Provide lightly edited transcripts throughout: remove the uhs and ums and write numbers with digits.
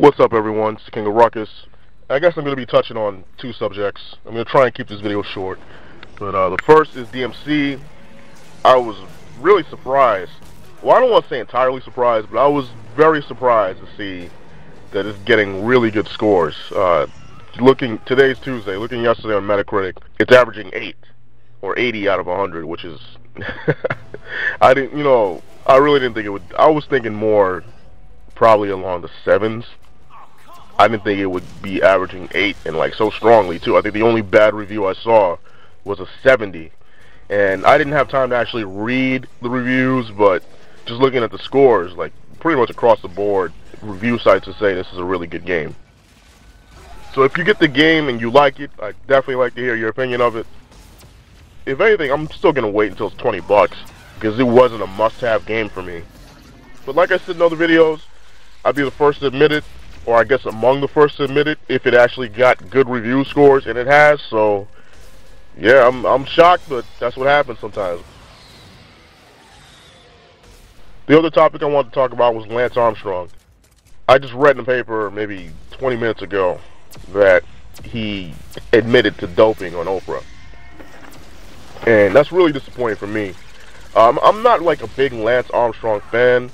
What's up, everyone? It's the King of Ruckus. I guess I'm going to be touching on two subjects. I'm going to try and keep this video short. But the first is DmC. I was really surprised. Well, I don't want to say entirely surprised, but I was very surprised to see that it's getting really good scores. Today's Tuesday. Looking yesterday on Metacritic, it's averaging 8 or 80 out of 100, which is I really didn't think it would. I was thinking more probably along the 7s. I didn't think it would be averaging 8 and like so strongly too. I think the only bad review I saw was a 70, and I didn't have time to actually read the reviews, but just looking at the scores, like pretty much across the board, review sites are saying this is a really good game. So if you get the game and you like it, I'd definitely like to hear your opinion of it. If anything, I'm still gonna wait until it's $20 because it wasn't a must-have game for me. But like I said in other videos, I'd be the first to admit it, or I guess among the first to admit it, if it actually got good review scores, and it has. So yeah, I'm shocked, but that's what happens sometimes. The other topic I wanted to talk about was Lance Armstrong. I just read in the paper maybe 20 minutes ago that he admitted to doping on Oprah, and that's really disappointing for me. I'm not like a big Lance Armstrong fan.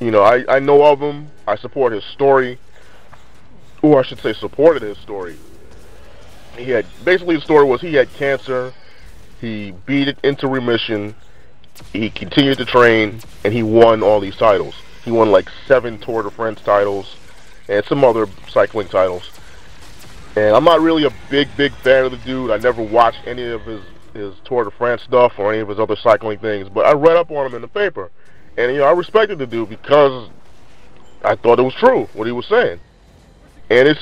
You know, I know of him. I support his story, or I should say supported his story. Basically the story was he had cancer, he beat it into remission, he continued to train, and he won all these titles. He won like 7 Tour de France titles, and some other cycling titles. And I'm not really a big fan of the dude. I never watched any of his Tour de France stuff or any of his other cycling things, but I read up on him in the paper. And, you know, I respected the dude because I thought it was true, what he was saying. And it's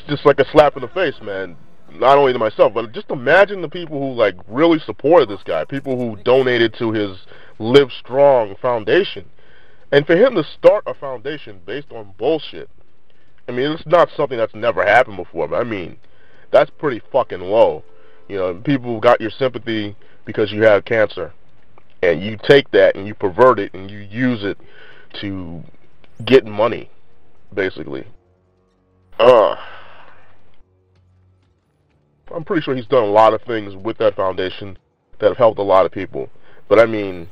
just like a slap in the face, man. Not only to myself, but just imagine the people who, like, really supported this guy. People who donated to his Live Strong foundation. And for him to start a foundation based on bullshit, I mean, it's not something that's never happened before. But I mean, that's pretty fucking low. You know, people got your sympathy because you have cancer. And you take that and you pervert it and you use it to get money, basically. I'm pretty sure he's done a lot of things with that foundation that have helped a lot of people. But I mean,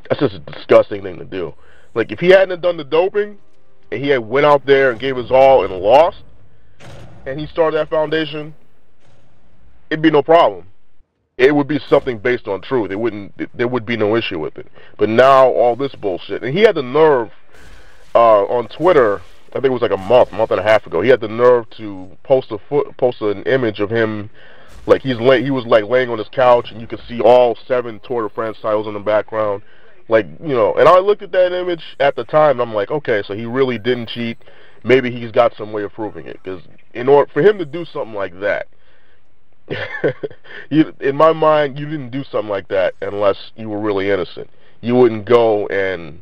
that's just a disgusting thing to do. Like, if he hadn't done the doping and he had went out there and gave his all and lost, and he started that foundation, it'd be no problem. It would be something based on truth. There would be no issue with it. But now all this bullshit, and he had the nerve on Twitter. I think it was like a month and a half ago. He had the nerve to post an image of him, like he was like laying on his couch, and you could see all 7 Tour de France titles in the background, like, you know. And I looked at that image at the time, and I'm like, okay, so he really didn't cheat. Maybe he's got some way of proving it, because in order for him to do something like that. In my mind, you didn't do something like that unless you were really innocent. You wouldn't go and,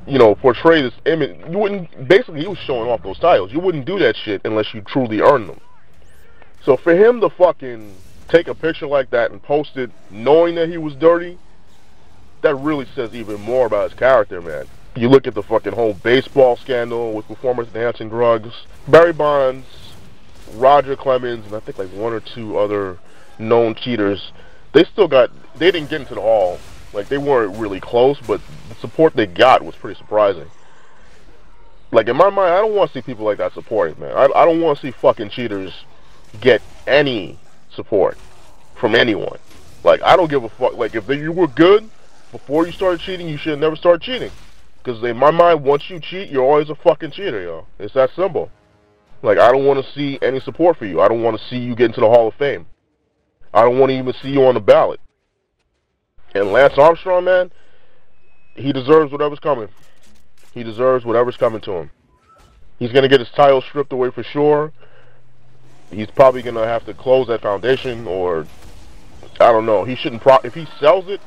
you know, portray this image. You wouldn't. Basically, he was showing off those titles. You wouldn't do that shit unless you truly earned them. So for him to fucking take a picture like that and post it knowing that he was dirty, that really says even more about his character, man. You look at the fucking whole baseball scandal with performance-enhancing drugs. Barry Bonds, Roger Clemens, and I think like 1 or 2 other known cheaters, they didn't get into the hall. Like, they weren't really close, but the support they got was pretty surprising. Like, in my mind, I don't want to see people like that supported, man. I don't want to see fucking cheaters get any support from anyone. Like, I don't give a fuck. Like, if you were good before you started cheating, you should have never started cheating. Because in my mind, once you cheat, you're always a fucking cheater, yo. It's that simple. Like, I don't want to see any support for you. I don't want to see you get into the Hall of Fame. I don't want to even see you on the ballot. And Lance Armstrong, man, he deserves whatever's coming. He deserves whatever's coming to him. He's going to get his title stripped away for sure. He's probably going to have to close that foundation, or, I don't know. He shouldn't if he sells it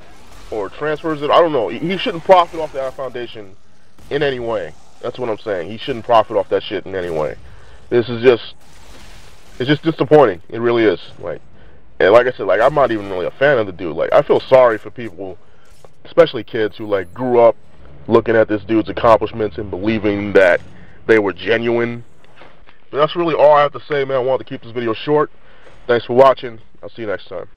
or transfers it, I don't know. He shouldn't profit off that foundation in any way. That's what I'm saying. He shouldn't profit off that shit in any way. This is it's just disappointing. It really is. Like, and like I said, like, I'm not even really a fan of the dude. Like, I feel sorry for people, especially kids who like grew up looking at this dude's accomplishments and believing that they were genuine. But that's really all I have to say, man. I wanted to keep this video short. Thanks for watching. I'll see you next time.